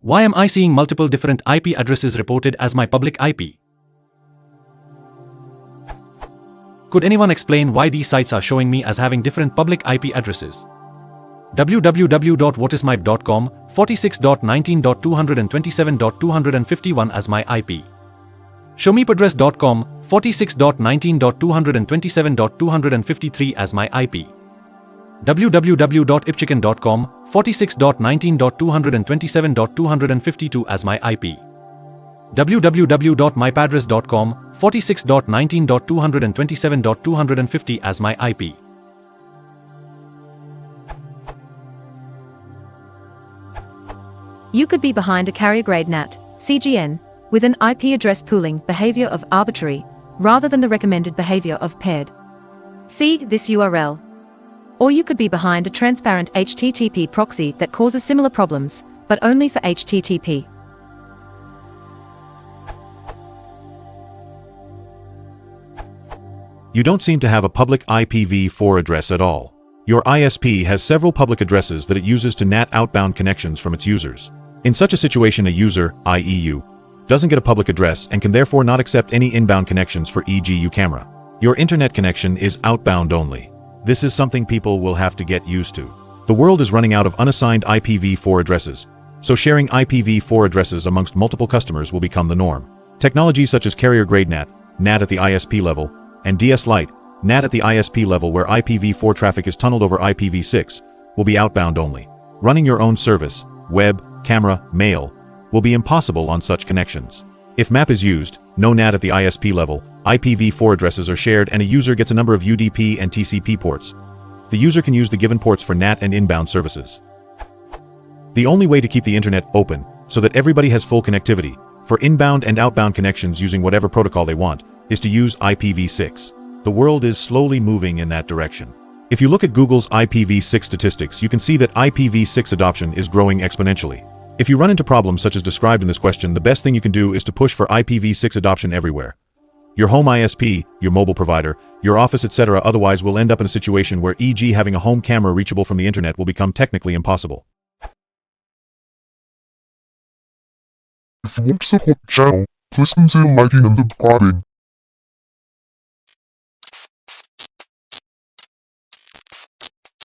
Why am I seeing multiple different IP addresses reported as my public IP? Could anyone explain why these sites are showing me as having different public IP addresses? www.whatismyip.com 46.19.227.251 as my IP. showmeepadress.com 46.19.227.253 as my IP. www.ipchicken.com 46.19.227.252 as my IP. www.mypadress.com 46.19.227.250 as my IP. You could be behind a carrier-grade NAT, CGN, with an IP address pooling behavior of arbitrary, rather than the recommended behavior of paired. See this URL. Or you could be behind a transparent HTTP proxy that causes similar problems, but only for HTTP. You don't seem to have a public IPv4 address at all. Your ISP has several public addresses that it uses to NAT outbound connections from its users. In such a situation, a user, i.e. you, doesn't get a public address and can therefore not accept any inbound connections for e.g. camera. Your internet connection is outbound only. This is something people will have to get used to. The world is running out of unassigned IPv4 addresses, so sharing IPv4 addresses amongst multiple customers will become the norm. Technologies such as carrier-grade NAT, NAT at the ISP level, and DS Lite, NAT at the ISP level where IPv4 traffic is tunneled over IPv6, will be outbound only. Running your own service, web, camera, mail, will be impossible on such connections. If MAP is used, no NAT at the ISP level, IPv4 addresses are shared and a user gets a number of UDP and TCP ports. The user can use the given ports for NAT and inbound services. The only way to keep the internet open, so that everybody has full connectivity, for inbound and outbound connections using whatever protocol they want, is to use IPv6. The world is slowly moving in that direction. If you look at Google's IPv6 statistics, you can see that IPv6 adoption is growing exponentially. If you run into problems such as described in this question, the best thing you can do is to push for IPv6 adoption everywhere. Your home ISP, your mobile provider, your office, etc. Otherwise we'll end up in a situation where e.g. having a home camera reachable from the internet will become technically impossible. If you want to support the channel, please consider liking and subscribing.